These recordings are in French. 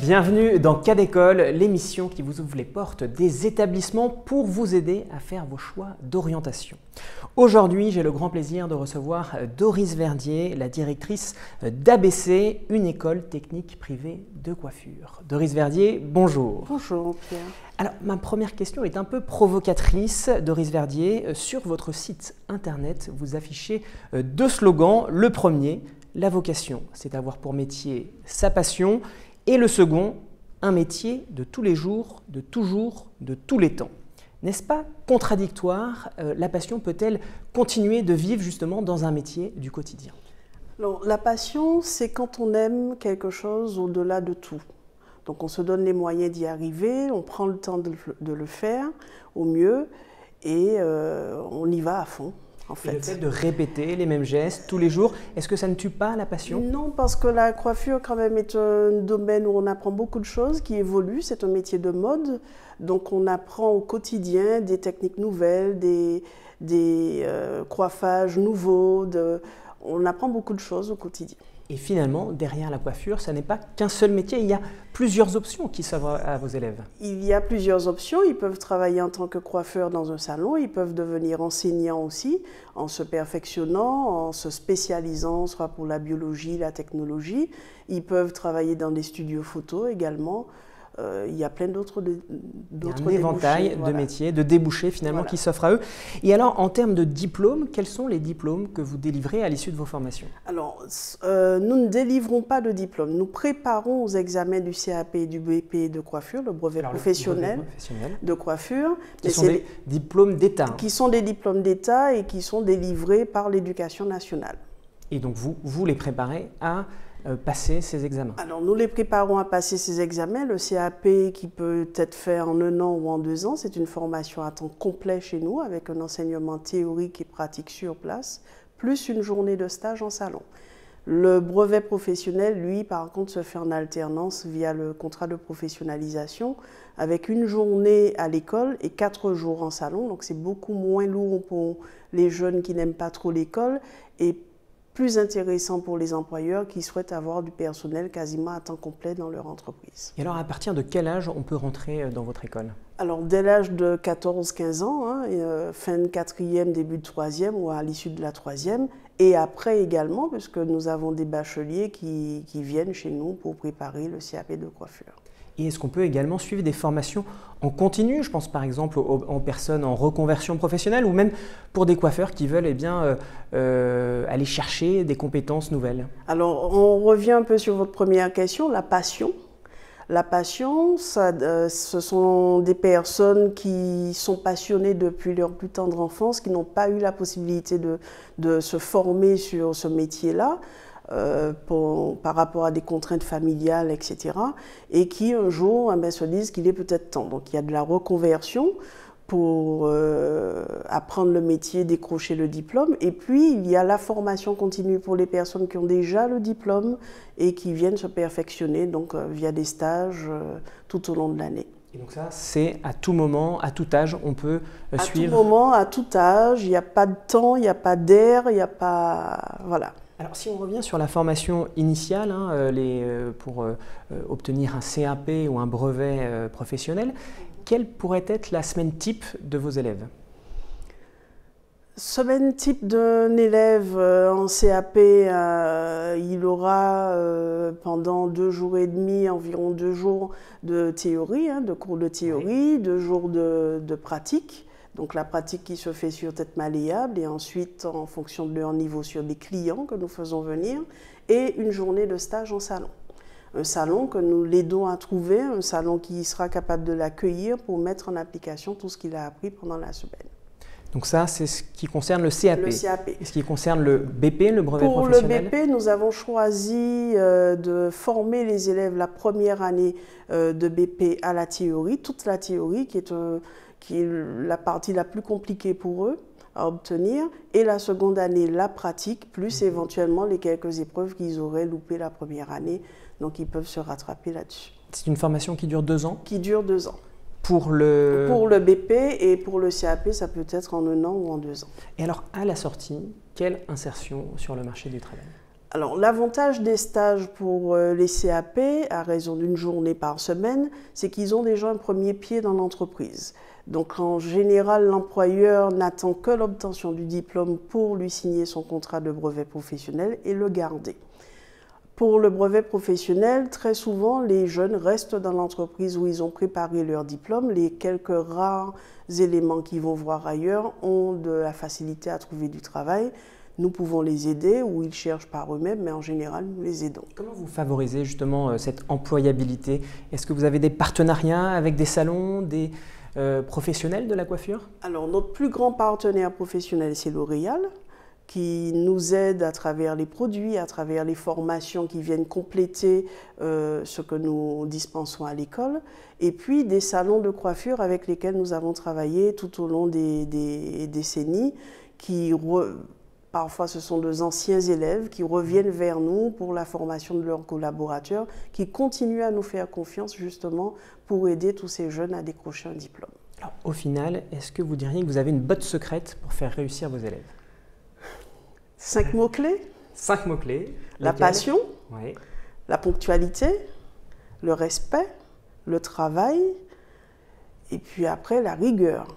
Bienvenue dans Cas d'école, l'émission qui vous ouvre les portes des établissements pour vous aider à faire vos choix d'orientation. Aujourd'hui, j'ai le grand plaisir de recevoir Doris Verdier, la directrice d'ABC, une école technique privée de coiffure. Doris Verdier, bonjour. Bonjour Pierre. Alors, ma première question est un peu provocatrice. Doris Verdier, sur votre site internet, vous affichez deux slogans. Le premier, la vocation, c'est avoir pour métier sa passion. Et le second, un métier de tous les jours, de toujours, de tous les temps. N'est-ce pas contradictoire? La passion peut-elle continuer de vivre justement dans un métier du quotidien? Alors, la passion, c'est quand on aime quelque chose au-delà de tout. Donc on se donne les moyens d'y arriver, on prend le temps de le faire au mieux et on y va à fond. En fait. Et le fait de répéter les mêmes gestes tous les jours, est-ce que ça ne tue pas la passion? Non, parce que la coiffure quand même est un domaine où on apprend beaucoup de choses qui évoluent. C'est un métier de mode, donc on apprend au quotidien des techniques nouvelles, des coiffages nouveaux. On apprend beaucoup de choses au quotidien. Et finalement, derrière la coiffure, ça n'est pas qu'un seul métier, il y a plusieurs options qui s'offrent à vos élèves. Il y a plusieurs options. Ils peuvent travailler en tant que coiffeur dans un salon, ils peuvent devenir enseignants aussi, en se perfectionnant, en se spécialisant, soit pour la biologie, la technologie. Ils peuvent travailler dans des studios photos également. Il y a plein d'autres un éventail de métiers, de débouchés finalement qui s'offrent à eux. Et alors, en termes de diplômes, quels sont les diplômes que vous délivrez à l'issue de vos formations? Alors, nous ne délivrons pas de diplôme. Nous préparons aux examens du CAP et du BP de coiffure, le brevet professionnel de coiffure. Qui sont des diplômes d'État. Qui sont des diplômes d'État et qui sont délivrés par l'Éducation nationale. Et donc, vous les préparez à passer ces examens? Alors, nous les préparons à passer ces examens. Le CAP qui peut être fait en 1 an ou en 2 ans, c'est une formation à temps complet chez nous avec un enseignement théorique et pratique sur place, plus une journée de stage en salon. Le brevet professionnel, lui, par contre, se fait en alternance via le contrat de professionnalisation avec une journée à l'école et 4 jours en salon. Donc, c'est beaucoup moins lourd pour les jeunes qui n'aiment pas trop l'école et plus intéressant pour les employeurs qui souhaitent avoir du personnel quasiment à temps complet dans leur entreprise. Et alors, à partir de quel âge on peut rentrer dans votre école? Alors, dès l'âge de 14-15 ans, fin de 4e, début de 3e ou à l'issue de la 3e, et après également, puisque nous avons des bacheliers qui viennent chez nous pour préparer le CAP de coiffure. Et est-ce qu'on peut également suivre des formations en continu? Je pense par exemple aux personnes en reconversion professionnelle ou même pour des coiffeurs qui veulent aller chercher des compétences nouvelles. Alors, on revient un peu sur votre première question, la passion. La passion, ce sont des personnes qui sont passionnées depuis leur plus tendre enfance, qui n'ont pas eu la possibilité de se former sur ce métier-là. Par rapport à des contraintes familiales, etc. Et qui un jour se disent qu'il est peut-être temps. Donc il y a de la reconversion pour apprendre le métier, décrocher le diplôme. Et puis il y a la formation continue pour les personnes qui ont déjà le diplôme et qui viennent se perfectionner donc, via des stages tout au long de l'année. Et donc ça, c'est à tout moment, à tout âge, on peut suivre? À tout moment, à tout âge, il n'y a pas de temps, il n'y a pas d'air, il n'y a pas... Voilà. Alors si on revient sur la formation initiale pour obtenir un CAP ou un brevet professionnel, quelle pourrait être la semaine type de vos élèves? Semaine type d'un élève en CAP, il aura pendant 2 jours et demi, environ 2 jours de théorie, de cours de théorie, 2 jours de pratique. Donc la pratique qui se fait sur tête malléable et ensuite en fonction de leur niveau sur des clients que nous faisons venir et une journée de stage en salon. Un salon que nous l'aidons à trouver, un salon qui sera capable de l'accueillir pour mettre en application tout ce qu'il a appris pendant la semaine. Donc ça, c'est ce qui concerne le CAP. Le CAP. Et ce qui concerne le BP, le brevet professionnel? Pour le BP, nous avons choisi de former les élèves la première année de BP à la théorie, toute la théorie qui est la partie la plus compliquée pour eux à obtenir, et la seconde année, la pratique, plus éventuellement les quelques épreuves qu'ils auraient loupées la première année. Donc ils peuvent se rattraper là-dessus. C'est une formation qui dure 2 ans? Qui dure 2 ans. Pour le BP et pour le CAP, ça peut être en 1 an ou en 2 ans. Et alors, à la sortie, quelle insertion sur le marché du travail? Alors, l'avantage des stages pour les CAP, à raison d'une journée par semaine, c'est qu'ils ont déjà un premier pied dans l'entreprise. Donc, en général, l'employeur n'attend que l'obtention du diplôme pour lui signer son contrat de brevet professionnel et le garder. Pour le brevet professionnel, très souvent, les jeunes restent dans l'entreprise où ils ont préparé leur diplôme. Les quelques rares éléments qu'ils vont voir ailleurs ont de la facilité à trouver du travail. Nous pouvons les aider ou ils cherchent par eux-mêmes, mais en général, nous les aidons. Comment vous favorisez justement cette employabilité? Est-ce que vous avez des partenariats avec des salons, des professionnels de la coiffure? Alors, notre plus grand partenaire professionnel, c'est L'Oréal, qui nous aide à travers les produits, à travers les formations qui viennent compléter ce que nous dispensons à l'école, et puis des salons de coiffure avec lesquels nous avons travaillé tout au long des décennies, parfois ce sont des anciens élèves qui reviennent vers nous pour la formation de leurs collaborateurs, qui continuent à nous faire confiance justement pour aider tous ces jeunes à décrocher un diplôme. Alors, au final, est-ce que vous diriez que vous avez une botte secrète pour faire réussir vos élèves? 5 mots-clés. 5 mots-clés. La passion, oui. La ponctualité, le respect, le travail, et puis après la rigueur.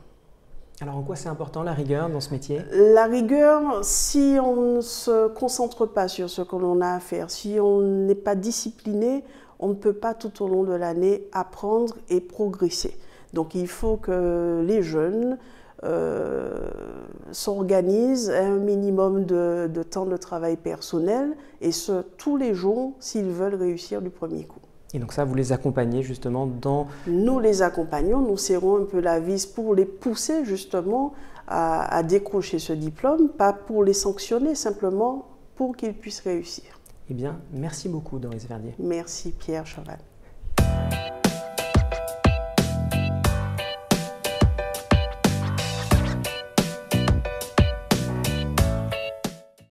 Alors en quoi c'est important la rigueur dans ce métier? La rigueur, si on ne se concentre pas sur ce que l'on a à faire, si on n'est pas discipliné, on ne peut pas tout au long de l'année apprendre et progresser. Donc il faut que les jeunes s'organisent à un minimum de temps de travail personnel, et ce tous les jours s'ils veulent réussir du premier coup. Et donc ça, vous les accompagnez justement dans... Nous les accompagnons, nous serrons un peu la vis pour les pousser justement à décrocher ce diplôme, pas pour les sanctionner, simplement pour qu'ils puissent réussir. Eh bien, merci beaucoup Doris Verdier. Merci Pierre Chaval.